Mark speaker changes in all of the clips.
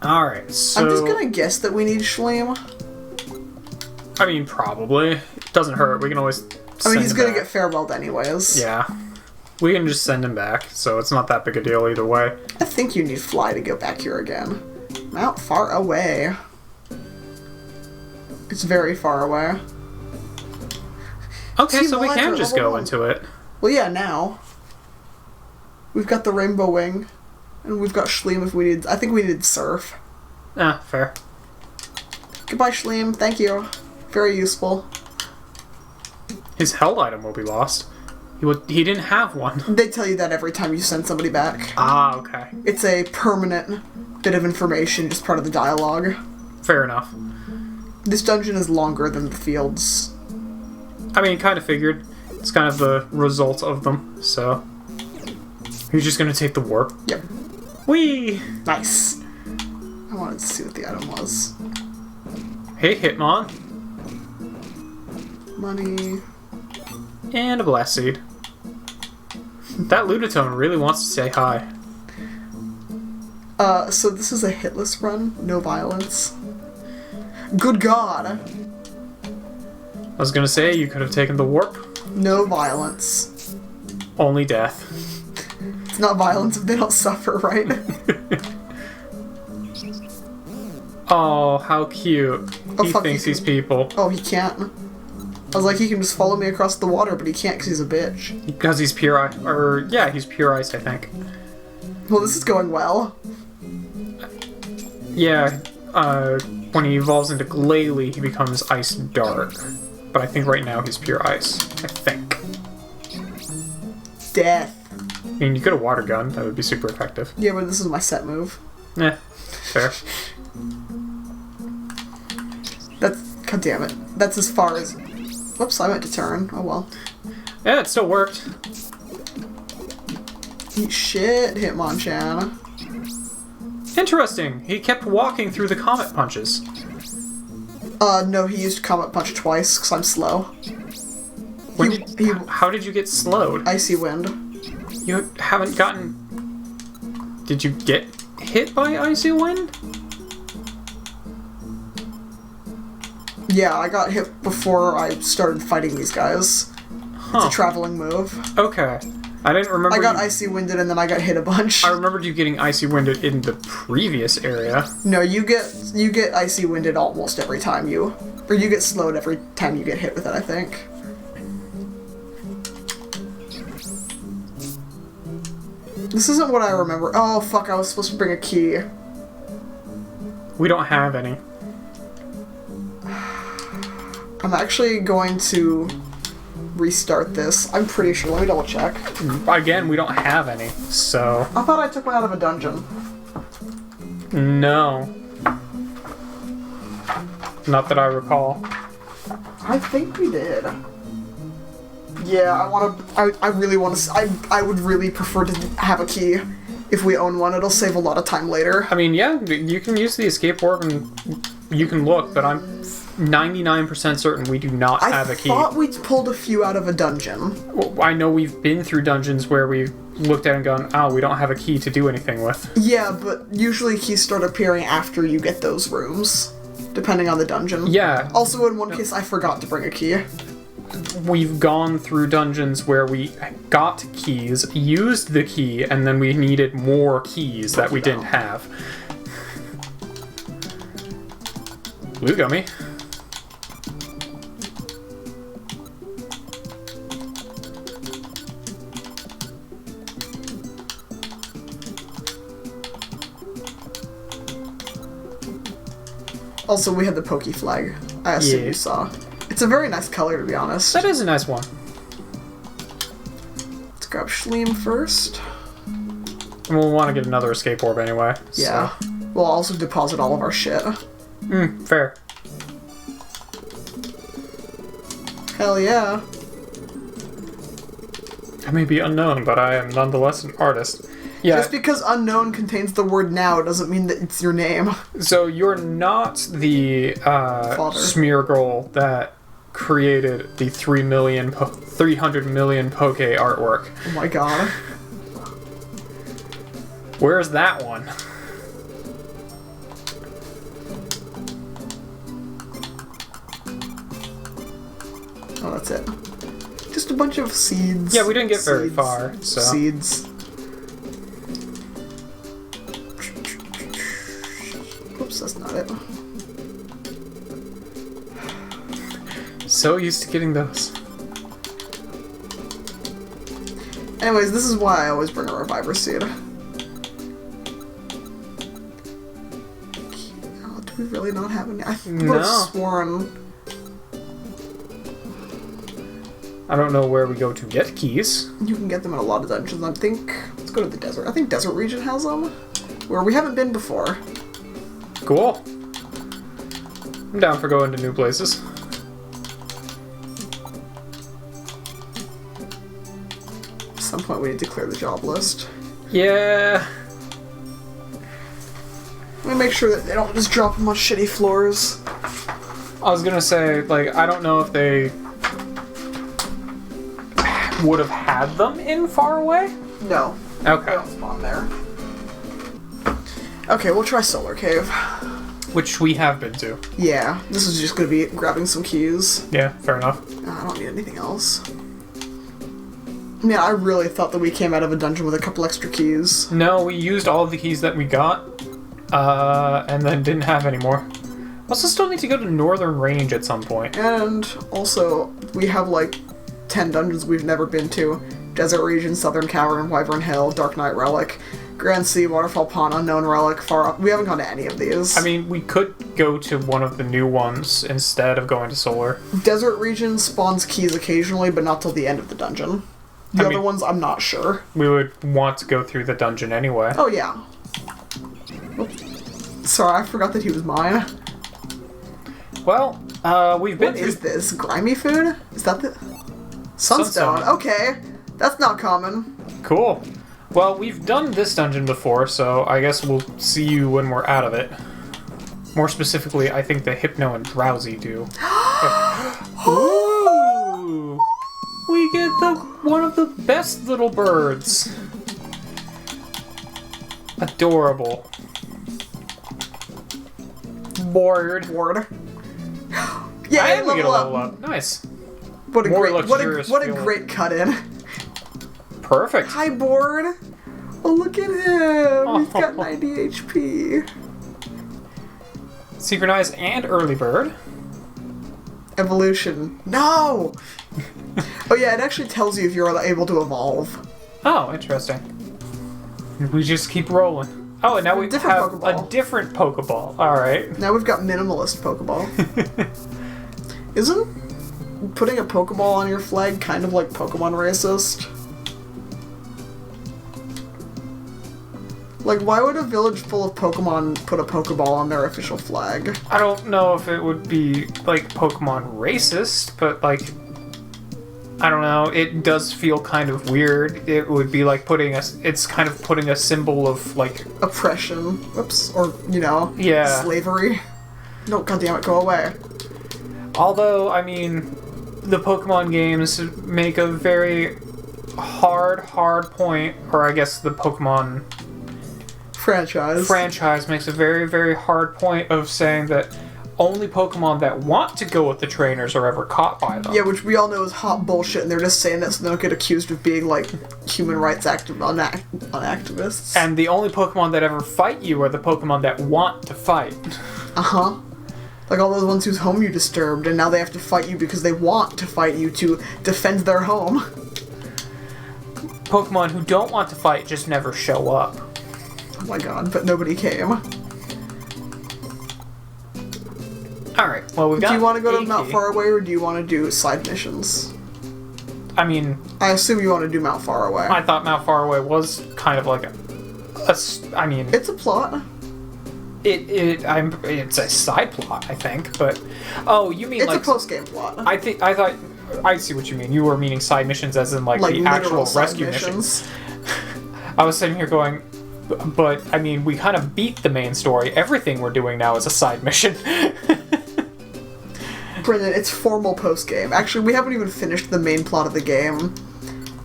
Speaker 1: Alright, so...
Speaker 2: I'm just gonna guess that we need Schleem.
Speaker 1: I mean, probably. It doesn't hurt. We can always
Speaker 2: he's gonna get farewelled anyways.
Speaker 1: Yeah. We can just send him back, so it's not that big a deal either way.
Speaker 2: I think you need Fly to go back here again. Not far away. It's very far away.
Speaker 1: Okay, so we can just go into it.
Speaker 2: Well, yeah, now. We've got the Rainbow Wing. And we've got Schleem if we need... I think we need Surf.
Speaker 1: Ah, fair.
Speaker 2: Goodbye, Schleem. Thank you. Very useful.
Speaker 1: His held item will be lost. He didn't have one.
Speaker 2: They tell you that every time you send somebody back.
Speaker 1: Ah, okay.
Speaker 2: It's a permanent bit of information, just part of the dialogue.
Speaker 1: Fair enough.
Speaker 2: This dungeon is longer than the fields.
Speaker 1: I mean, kind of figured. It's kind of the result of them, so... You're just gonna take the warp?
Speaker 2: Yep.
Speaker 1: Whee!
Speaker 2: Nice. I wanted to see what the item was.
Speaker 1: Hey, Hitmon.
Speaker 2: Money.
Speaker 1: And a blast seed. That Lunatone really wants to say hi.
Speaker 2: So this is a hitless run? No violence? Good God!
Speaker 1: I was gonna say, you could have taken the warp.
Speaker 2: No violence.
Speaker 1: Only death.
Speaker 2: It's not violence if they don't suffer, right?
Speaker 1: Oh, how cute.
Speaker 2: Oh,
Speaker 1: He thinks he's people.
Speaker 2: Oh, he can't. I was like, he can just follow me across the water, but he can't because he's a bitch.
Speaker 1: Because he's pure ice. Or, yeah, he's pure ice, I think.
Speaker 2: Well, this is going well.
Speaker 1: Yeah, when he evolves into Glalie, he becomes ice dark. But I think right now he's pure ice. I think.
Speaker 2: Death.
Speaker 1: I mean, you could have water gun. That would be super effective.
Speaker 2: Yeah, but this is my set move.
Speaker 1: Eh, fair.
Speaker 2: That's... God damn it. That's as far as... Whoops, I meant to turn. Oh well.
Speaker 1: Yeah, it still worked.
Speaker 2: Eat shit, Hitmonchan.
Speaker 1: Interesting. He kept walking through the comet punches.
Speaker 2: No, he used Comet Punch twice, because I'm slow.
Speaker 1: How did you get slowed?
Speaker 2: Icy Wind.
Speaker 1: You haven't gotten... Did you get hit by Icy Wind?
Speaker 2: Yeah, I got hit before I started fighting these guys.
Speaker 1: Huh.
Speaker 2: It's a traveling move.
Speaker 1: Okay. I didn't remember.
Speaker 2: I got Icy Winded and then I got hit a bunch.
Speaker 1: I remembered you getting Icy Winded in the previous area.
Speaker 2: No, you get Icy Winded almost every time you... Or you get slowed every time you get hit with it, I think. This isn't what I remember. Oh, fuck, I was supposed to bring a key.
Speaker 1: We don't have any.
Speaker 2: I'm actually going to restart this. I'm pretty sure. Let me double check.
Speaker 1: Again, we don't have any, so...
Speaker 2: I thought I took one out of a dungeon.
Speaker 1: No. Not that I recall.
Speaker 2: I think we did. Yeah, I really want to... I would really prefer to have a key. If we own one, it'll save a lot of time later.
Speaker 1: I mean, yeah, you can use the escape orb and you can look, but I'm 99% certain we do not have a key.
Speaker 2: I thought we pulled a few out of a dungeon.
Speaker 1: Well, I know we've been through dungeons where we've looked at it and gone, oh, we don't have a key to do anything with.
Speaker 2: Yeah, but usually keys start appearing after you get those rooms, depending on the dungeon.
Speaker 1: Yeah.
Speaker 2: Also, in one case, I forgot to bring a key.
Speaker 1: We've gone through dungeons where we got keys, used the key, and then we needed more keys that we didn't have. Blue gummy.
Speaker 2: Also, we had the Poke Flag. I assume you saw. It's a very nice color, to be honest.
Speaker 1: That is a nice one.
Speaker 2: Let's grab Schleem first.
Speaker 1: And we'll want to get another escape orb anyway.
Speaker 2: Yeah.
Speaker 1: So.
Speaker 2: We'll also deposit all of our shit.
Speaker 1: Fair.
Speaker 2: Hell yeah.
Speaker 1: I may be unknown, but I am nonetheless an artist. Yeah.
Speaker 2: Just because unknown contains the word now doesn't mean that it's your name.
Speaker 1: So you're not the smear girl that created the 300 million Poke artwork.
Speaker 2: Oh my god.
Speaker 1: Where's that one?
Speaker 2: Oh, that's it. Just a bunch of seeds.
Speaker 1: Yeah, we didn't get very far, so...
Speaker 2: Seeds. Oops, that's not it.
Speaker 1: So used to getting those.
Speaker 2: Anyways, this is why I always bring a reviver seed. Oh, do we really not have any? I would have sworn.
Speaker 1: I don't know where we go to get keys.
Speaker 2: You can get them in a lot of dungeons. I think. Let's go to the desert. I think Desert Region has them, where we haven't been before.
Speaker 1: Cool. I'm down for going to new places.
Speaker 2: At some point, we need to clear the job list.
Speaker 1: Yeah.
Speaker 2: I'm gonna make sure that they don't just drop them on shitty floors.
Speaker 1: I was gonna say, like, I don't know if they would have had them in Far Away?
Speaker 2: No.
Speaker 1: Okay.
Speaker 2: They don't spawn there. Okay, we'll try Solar Cave.
Speaker 1: Which we have been to.
Speaker 2: Yeah, this is just gonna be grabbing some keys.
Speaker 1: Yeah, fair enough.
Speaker 2: I don't need anything else. Man, I really thought that we came out of a dungeon with a couple extra keys.
Speaker 1: No, we used all of the keys that we got, and then didn't have any more. Also still need to go to Northern Range at some point.
Speaker 2: And also, we have like 10 dungeons we've never been to. Desert Region, Southern Cavern, Wyvern Hill, Dark Knight Relic, Grand Sea, Waterfall Pond, Unknown Relic, Far Up. We haven't gone to any of these.
Speaker 1: I mean, we could go to one of the new ones instead of going to Solar.
Speaker 2: Desert Region spawns keys occasionally, but not till the end of the dungeon. The other ones, I'm not sure.
Speaker 1: We would want to go through the dungeon anyway.
Speaker 2: Oh, yeah. Sorry, I forgot that he was mine.
Speaker 1: Well, we've been
Speaker 2: What is this? Grimy food? Is that the... Sunstone. Okay. That's not common.
Speaker 1: Cool. Well, we've done this dungeon before, so I guess we'll see you when we're out of it. More specifically, I think the Hypno and Drowsy do. Ooh! We get one of the best little birds. Adorable. Bored.
Speaker 2: Yeah,
Speaker 1: And we get a
Speaker 2: level
Speaker 1: level up. Nice.
Speaker 2: What a
Speaker 1: More
Speaker 2: great,
Speaker 1: luxurious
Speaker 2: what a
Speaker 1: feeling.
Speaker 2: great cut in.
Speaker 1: Perfect.
Speaker 2: Hi, Board. Oh, look at him. He's got 90 HP.
Speaker 1: Synchronize and early bird.
Speaker 2: Evolution. No! Oh, yeah, it actually tells you if you're able to evolve.
Speaker 1: Oh, interesting. We just keep rolling. Oh, and now we
Speaker 2: Different
Speaker 1: have
Speaker 2: Pokeball.
Speaker 1: a different Pokeball. Alright.
Speaker 2: Now we've got Minimalist Pokeball. Isn't putting a Pokeball on your flag kind of like Pokemon racist? Like, why would a village full of Pokemon put a Pokeball on their official flag?
Speaker 1: I don't know if it would be, like, Pokemon racist, but, like, I don't know, it does feel kind of weird. It would be like it's kind of putting a symbol of, like...
Speaker 2: Oppression. Whoops. Or, you know,
Speaker 1: Yeah.
Speaker 2: slavery. No, goddammit, go away.
Speaker 1: Although, I mean, the Pokemon games make a very hard point, or I guess the Pokemon... franchise makes a very, very hard point of saying that only Pokemon that want to go with the trainers are ever caught by them.
Speaker 2: Yeah, which we all know is hot bullshit, and they're just saying that so they don't get accused of being, like, human rights activists.
Speaker 1: And the only Pokemon that ever fight you are the Pokemon that want to fight.
Speaker 2: Uh-huh. Like all those ones whose home you disturbed, and now they have to fight you because they want to fight you to defend their home.
Speaker 1: Pokemon who don't want to fight just never show up.
Speaker 2: Oh my god, but nobody came.
Speaker 1: Alright, well we've got
Speaker 2: Do you want to go to
Speaker 1: a
Speaker 2: Mount
Speaker 1: key.
Speaker 2: Faraway, or do you want to do side missions?
Speaker 1: I mean,
Speaker 2: I assume you want to do Mount Faraway.
Speaker 1: I thought Mount Faraway was kind of like I mean,
Speaker 2: It's a plot.
Speaker 1: it's a side plot, I think, but oh, you mean
Speaker 2: It's
Speaker 1: like
Speaker 2: a post-game plot.
Speaker 1: I thought I see what you mean. You were meaning side missions as in like the
Speaker 2: literal
Speaker 1: actual
Speaker 2: side
Speaker 1: rescue missions. I was sitting here going, but I mean, we kind of beat the main story. Everything we're doing now is a side mission.
Speaker 2: Brendan, it's formal post-game. Actually, we haven't even finished the main plot of the game.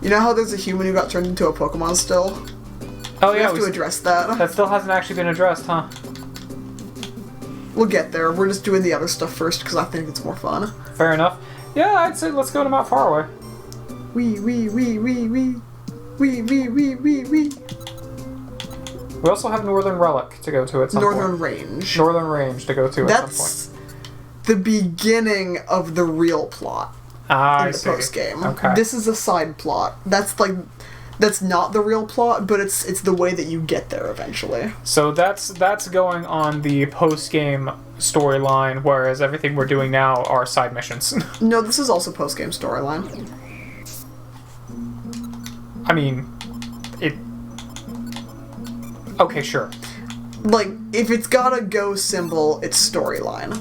Speaker 2: You know how there's a human who got turned into a Pokemon still?
Speaker 1: Oh
Speaker 2: We
Speaker 1: yeah,
Speaker 2: have to address that.
Speaker 1: that still hasn't actually been addressed, huh?
Speaker 2: We'll get there. We're just doing the other stuff first because I think it's more fun.
Speaker 1: Fair enough. Yeah, I'd say let's go to Mount Faraway.
Speaker 2: Wee.
Speaker 1: We also have Northern Relic to go to at some
Speaker 2: Northern
Speaker 1: point.
Speaker 2: Range.
Speaker 1: Northern Range to go to at some point.
Speaker 2: That's the beginning of the real plot
Speaker 1: Ah,
Speaker 2: in
Speaker 1: I
Speaker 2: the
Speaker 1: see.
Speaker 2: post game.
Speaker 1: Okay.
Speaker 2: This is a side plot. That's not the real plot, but it's the way that you get there eventually.
Speaker 1: So that's going on the post-game storyline, whereas everything we're doing now are side missions.
Speaker 2: No, this is also post game storyline.
Speaker 1: I mean, it... Okay, sure.
Speaker 2: Like, if it's got a go symbol, it's storyline.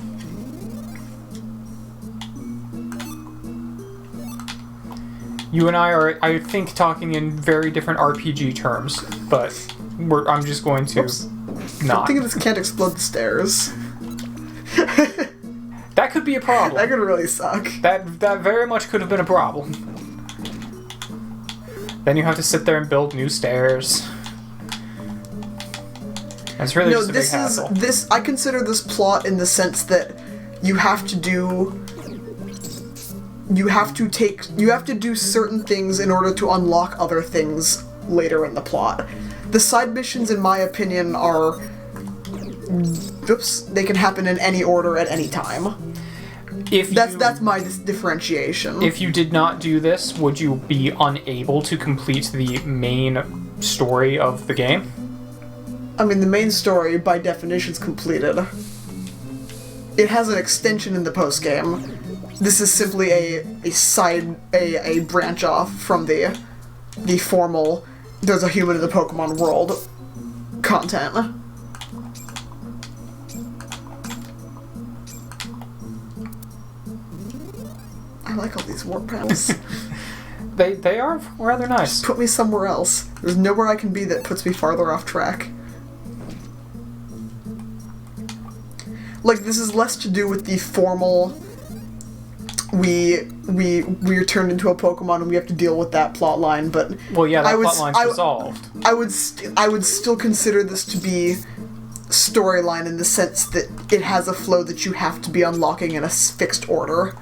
Speaker 1: You and I are, I think, talking in very different RPG terms, but I'm just going to
Speaker 2: Oops.
Speaker 1: not.
Speaker 2: I think this can't explode the stairs.
Speaker 1: That could be a problem.
Speaker 2: That could really suck.
Speaker 1: That very much could have been a problem. Then you have to sit there and build new stairs. It's really just a big hassle.
Speaker 2: I consider this plot in the sense that you have to do certain things in order to unlock other things later in the plot. The side missions, in my opinion, are... Oops, they can happen in any order at any time. That's my differentiation.
Speaker 1: If you did not do this, would you be unable to complete the main story of the game?
Speaker 2: I mean, the main story, by definition, is completed. It has an extension in the post-game. This is simply a branch off from the formal "there's a human in the Pokemon world" content. I like all these warp panels.
Speaker 1: They are rather nice.
Speaker 2: Put me somewhere else. There's nowhere I can be that puts me farther off track. Like, this is less to do with the formal we're turned into a Pokemon and we have to deal with that plot line, but
Speaker 1: Well, yeah, that plot line's resolved.
Speaker 2: I would still consider this to be storyline in the sense that it has a flow that you have to be unlocking in a fixed order.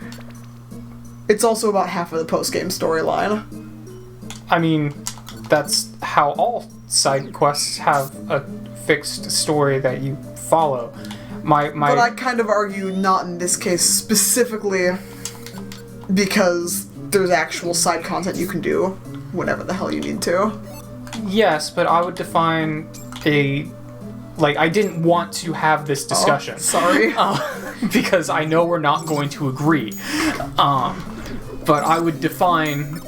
Speaker 2: It's also about half of the post-game storyline.
Speaker 1: I mean, that's how all side quests have a fixed story that you follow. But
Speaker 2: I kind of argue not in this case specifically because there's actual side content you can do whenever the hell you need to.
Speaker 1: Yes, but I would define a... Like, I didn't want to have this discussion.
Speaker 2: Oh, sorry.
Speaker 1: Because I know we're not going to agree. But I would define,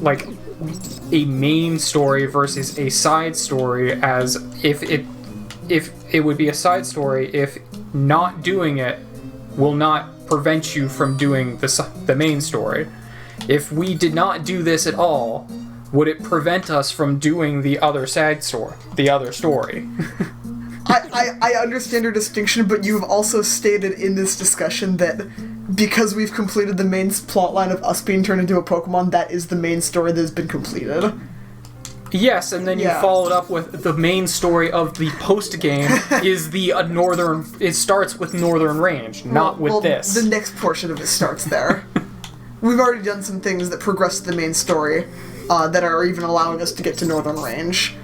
Speaker 1: like, a main story versus a side story as if it would be a side story if not doing it will not prevent you from doing the main story. If we did not do this at all, would it prevent us from doing the other side story, the other story?
Speaker 2: I understand your distinction, but you've also stated in this discussion that because we've completed the main plotline of us being turned into a Pokemon, that is the main story that has been completed.
Speaker 1: Yes, and then you follow it up with the main story of the post-game is the northern... It starts with Northern Range, not with this.
Speaker 2: The next portion of it starts there. We've already done some things that progress the main story that are even allowing us to get to Northern Range.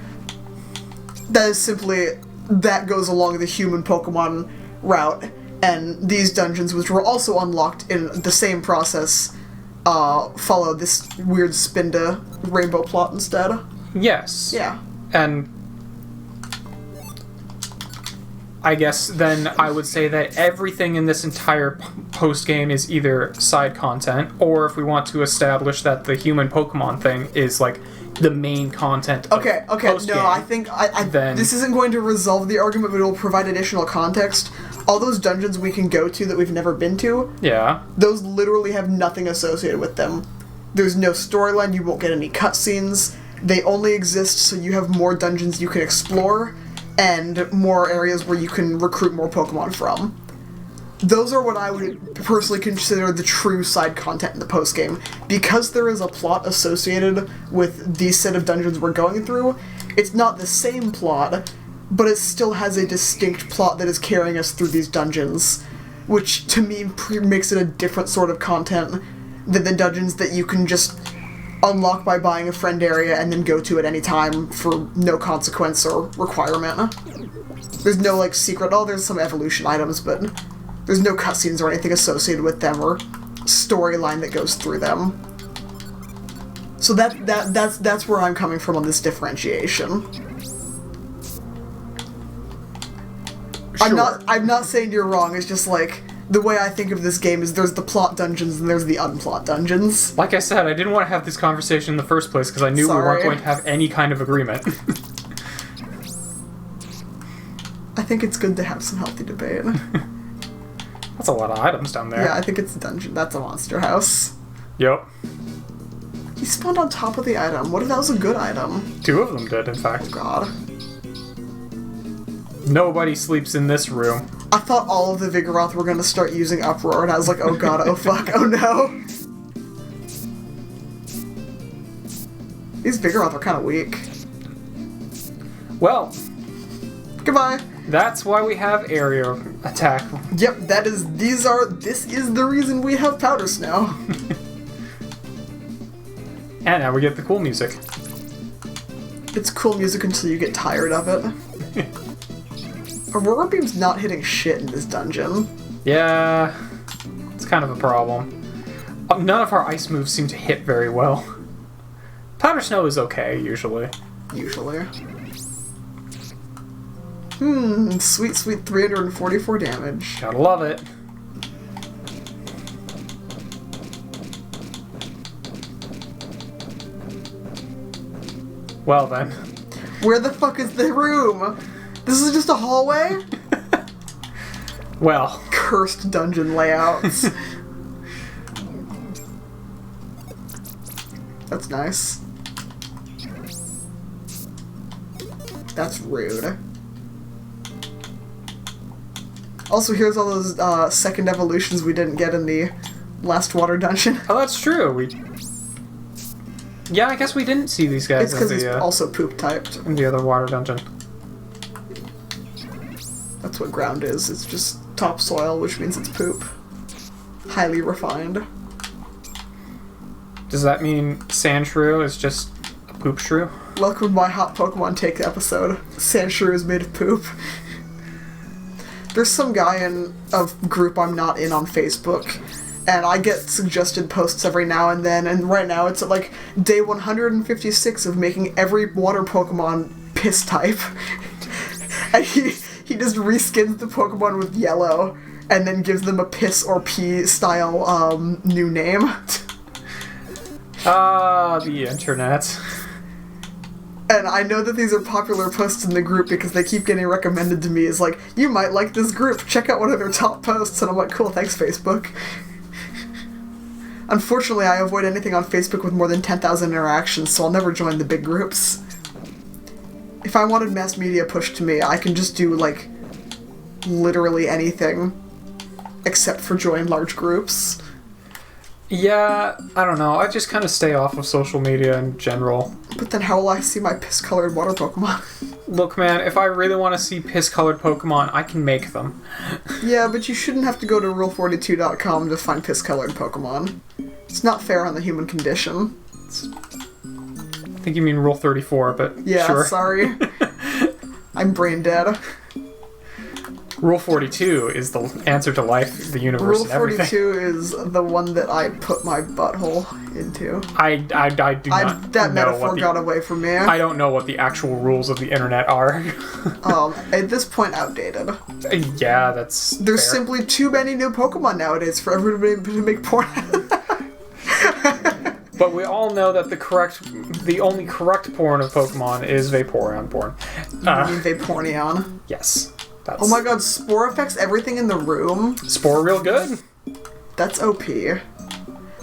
Speaker 2: That is simply... That goes along the human Pokemon route, and these dungeons, which were also unlocked in the same process, follow this weird Spinda rainbow plot instead.
Speaker 1: Yes.
Speaker 2: Yeah.
Speaker 1: And I guess then I would say that everything in this entire post-game is either side content, or if we want to establish that the human Pokemon thing is, like, the main content of post-game,
Speaker 2: no, I think this isn't going to resolve the argument, but it will provide additional context. All those dungeons we can go to that we've never been to,
Speaker 1: yeah,
Speaker 2: those literally have nothing associated with them. There's no storyline, you won't get any cutscenes. They only exist so you have more dungeons you can explore, and more areas where you can recruit more Pokemon from. those are what I would personally consider the true side content in the post-game. Because there is a plot associated with these set of dungeons we're going through, it's not the same plot, but it still has a distinct plot that is carrying us through these dungeons, which to me makes it a different sort of content than the dungeons that you can just unlock by buying a friend area and then go to at any time for no consequence or requirement. There's no, like, secret, there's some evolution items, but there's no cutscenes or anything associated with them or storyline that goes through them. So that's where I'm coming from on this differentiation.
Speaker 1: Sure.
Speaker 2: I'm not saying you're wrong, it's just like, the way I think of this game is there's the plot dungeons and there's the unplot dungeons.
Speaker 1: Like I said, I didn't want to have this conversation in the first place because I knew we weren't going to have any kind of agreement.
Speaker 2: I think it's good to have some healthy debate.
Speaker 1: That's a lot of items down there.
Speaker 2: Yeah, I think it's a dungeon. That's a monster house.
Speaker 1: Yep.
Speaker 2: He spawned on top of the item. What if that was a good item?
Speaker 1: 2 of them did, in fact.
Speaker 2: God.
Speaker 1: Nobody sleeps in this room.
Speaker 2: I thought all of the Vigoroth were gonna start using Uproar, and I was like, oh god, oh fuck, oh no. These Vigoroth are kind of weak.
Speaker 1: Well,
Speaker 2: goodbye.
Speaker 1: That's why we have area attack.
Speaker 2: Yep, this is the reason we have Powder Snow.
Speaker 1: And now we get the cool music.
Speaker 2: It's cool music until you get tired of it. Aurora Beam's not hitting shit in this dungeon.
Speaker 1: Yeah, it's kind of a problem. None of our ice moves seem to hit very well. Powder Snow is okay, usually.
Speaker 2: Usually. Sweet, sweet 344 damage.
Speaker 1: Gotta love it. Well then.
Speaker 2: Where the fuck is the room? This is just a hallway?
Speaker 1: Well.
Speaker 2: Cursed dungeon layouts. That's nice. That's rude. Also, here's all those second evolutions we didn't get in the last water dungeon.
Speaker 1: Oh, that's true. Yeah, I guess we didn't see these guys
Speaker 2: It's because he's also poop typed.
Speaker 1: in the other water dungeon.
Speaker 2: That's what ground is. It's just topsoil, which means it's poop. Highly refined.
Speaker 1: Does that mean Sandshrew is just a poop shrew?
Speaker 2: Welcome to my Hot Pokemon Take episode. Sandshrew is made of poop. There's some guy in a group I'm not in on Facebook, and I get suggested posts every now and then, and right now it's at like day 156 of making every water Pokemon piss type. And he just reskins the Pokemon with yellow, and then gives them a piss or pee style new name.
Speaker 1: Ah, the internet.
Speaker 2: And I know that these are popular posts in the group because they keep getting recommended to me as like, you might like this group, check out one of their top posts, and I'm like, cool, thanks Facebook. Unfortunately, I avoid anything on Facebook with more than 10,000 interactions, so I'll never join the big groups. If I wanted mass media pushed to me, I can just do, like, literally anything except for join large groups.
Speaker 1: Yeah, I don't know. I just kind of stay off of social media in general.
Speaker 2: But then how will I see my piss-colored water Pokemon?
Speaker 1: Look, man, if I really want to see piss-colored Pokemon, I can make them.
Speaker 2: Yeah, but you shouldn't have to go to rule42.com to find piss-colored Pokemon. It's not fair on the human condition.
Speaker 1: I think you mean Rule 34, but
Speaker 2: yeah,
Speaker 1: sure.
Speaker 2: Sorry. I'm brain dead.
Speaker 1: Rule 42 is the answer to life, the universe,
Speaker 2: Rule
Speaker 1: and everything.
Speaker 2: 42 is the one that I put my butthole into.
Speaker 1: I do not
Speaker 2: that
Speaker 1: know
Speaker 2: metaphor
Speaker 1: what the,
Speaker 2: got away from me.
Speaker 1: I don't know what the actual rules of the internet are.
Speaker 2: At this point, outdated.
Speaker 1: Yeah, that's
Speaker 2: There's
Speaker 1: fair.
Speaker 2: simply too many new Pokemon nowadays for everybody to make porn.
Speaker 1: But we all know that the only correct porn of Pokemon is Vaporeon porn.
Speaker 2: You mean Vaporeon?
Speaker 1: Yes. That's,
Speaker 2: Oh my god, Spore affects everything in the room?
Speaker 1: Spore real good.
Speaker 2: That's OP.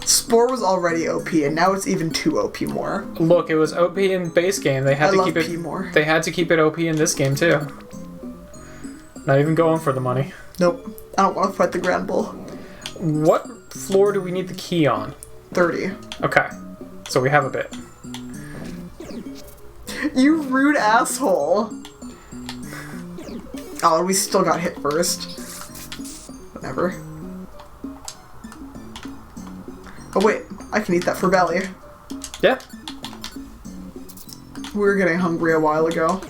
Speaker 2: Spore was already OP, and now it's even too OP more.
Speaker 1: Look, it was OP in base game. They had
Speaker 2: I
Speaker 1: to
Speaker 2: love
Speaker 1: keep it.
Speaker 2: P more.
Speaker 1: They had to keep it OP in this game too. Not even going for the money.
Speaker 2: Nope. I don't want to fight the Grand Bull.
Speaker 1: What floor do we need the key on?
Speaker 2: 30.
Speaker 1: Okay. So we have a bit.
Speaker 2: You rude asshole. Oh, we still got hit first. Whatever. Oh wait, I can eat that for belly.
Speaker 1: Yeah.
Speaker 2: We were getting hungry a while ago.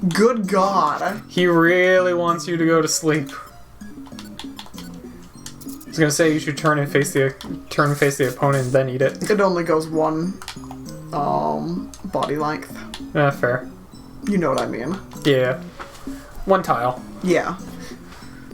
Speaker 2: Good God.
Speaker 1: He really wants you to go to sleep. I was gonna say you should turn and face the opponent and then eat it.
Speaker 2: It only goes one body length.
Speaker 1: Fair.
Speaker 2: You know what I mean.
Speaker 1: Yeah. One tile.
Speaker 2: Yeah.